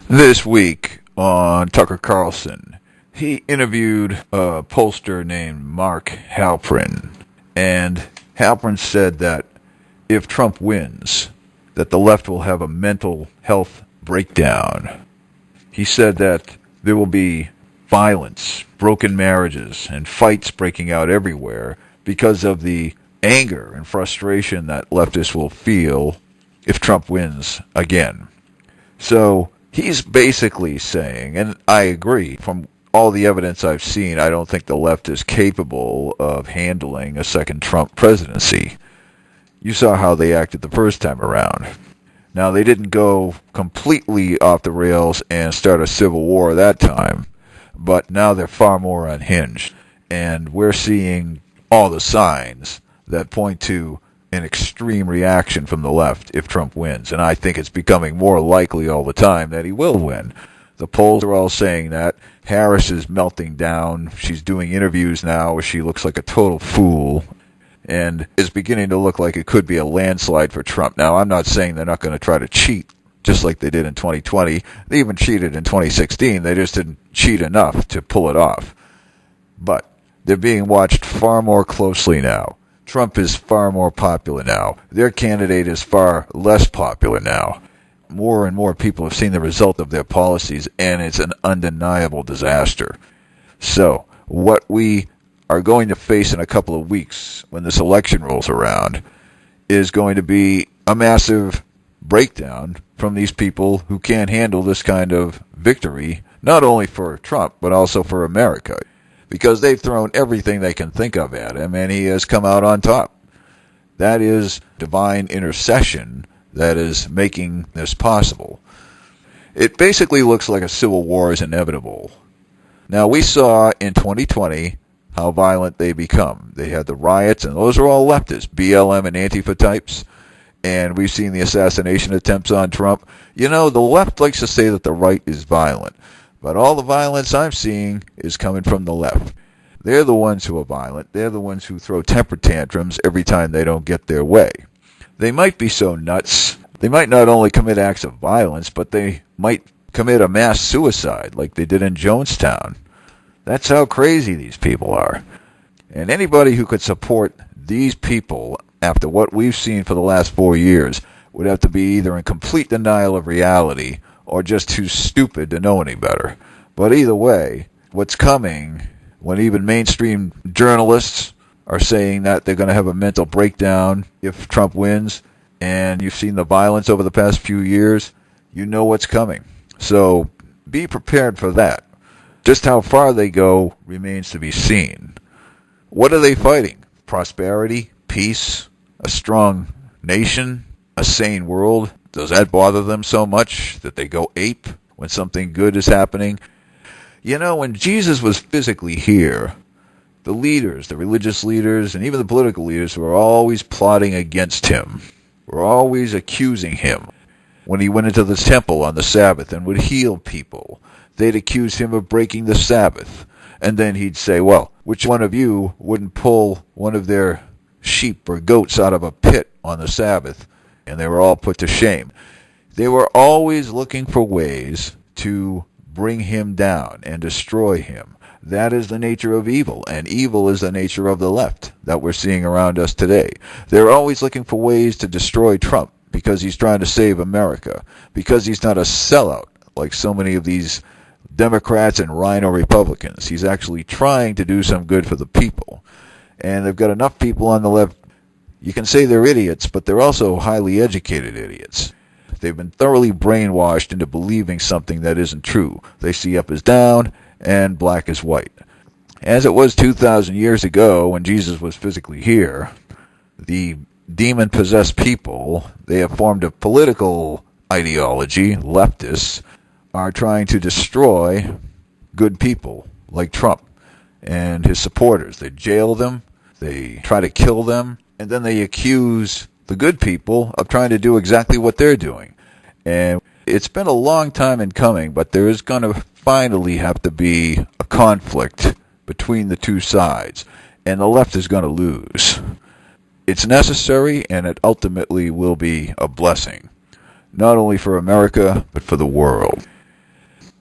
This week on Tucker Carlson, he interviewed a pollster named Mark Halperin, and Halperin said that if Trump wins, that the left will have a mental health breakdown. He said that there will be violence, broken marriages, and fights breaking out everywhere because of the anger and frustration that leftists will feel if Trump wins again. So he's basically saying, and I agree, from all the evidence I've seen, I don't think the left is capable of handling a second Trump presidency. You saw how they acted the first time around. Now, they didn't go completely off the rails and start a civil war that time, but now they're far more unhinged. And we're seeing all the signs that point to an extreme reaction from the left if Trump wins. And I think it's becoming more likely all the time that he will win. The polls are all saying that. Harris is melting down. She's doing interviews now where she looks like a total fool, and is beginning to look like it could be a landslide for Trump. Now, I'm not saying they're not going to try to cheat, just like they did in 2020. They even cheated in 2016. They just didn't cheat enough to pull it off. But they're being watched far more closely now. Trump is far more popular now. Their candidate is far less popular now. More and more people have seen the result of their policies, and it's an undeniable disaster. So, what we are going to face in a couple of weeks when this election rolls around is going to be a massive breakdown from these people who can't handle this kind of victory, not only for Trump, but also for America, because they've thrown everything they can think of at him, and he has come out on top. That is divine intercession that is making this possible. It basically looks like a civil war is inevitable. Now, we saw in 2020 how violent they become. They had the riots, and those are all leftists, BLM and Antifa types. And we've seen the assassination attempts on Trump. You know, the left likes to say that the right is violent, but all the violence I'm seeing is coming from the left. They're the ones who are violent. They're the ones who throw temper tantrums every time they don't get their way. They might be so nuts. They might not only commit acts of violence, but they might commit a mass suicide like they did in Jonestown. That's how crazy these people are. And anybody who could support these people after what we've seen for the last 4 years would have to be either in complete denial of reality or just too stupid to know any better. But either way, what's coming when even mainstream journalists are saying that they're going to have a mental breakdown if Trump wins, and you've seen the violence over the past few years, you know what's coming. So be prepared for that. Just how far they go remains to be seen. What are they fighting? Prosperity? Peace? A strong nation? A sane world? Does that bother them so much that they go ape when something good is happening? You know, when Jesus was physically here, the leaders, the religious leaders, and even the political leaders were always plotting against him, were always accusing him. When he went into the temple on the Sabbath and would heal people, they'd accuse him of breaking the Sabbath. And then he'd say, well, which one of you wouldn't pull one of their sheep or goats out of a pit on the Sabbath? And they were all put to shame. They were always looking for ways to bring him down and destroy him. That is the nature of evil, and evil is the nature of the left that we're seeing around us today. They're always looking for ways to destroy Trump because he's trying to save America, because he's not a sellout like so many of these Democrats and rhino Republicans. He's actually trying to do some good for the people. And they've got enough people on the left, you can say they're idiots, but they're also highly educated idiots. They've been thoroughly brainwashed into believing something that isn't true. They see up as down and black as white. As it was 2,000 years ago when Jesus was physically here, the demon-possessed people, they have formed a political ideology, leftists, are trying to destroy good people like Trump and his supporters. They jail them, they try to kill them, and then they accuse the good people of trying to do exactly what they're doing. And it's been a long time in coming, but there is going to finally have to be a conflict between the two sides, and the left is going to lose. It's necessary, and it ultimately will be a blessing, not only for America, but for the world.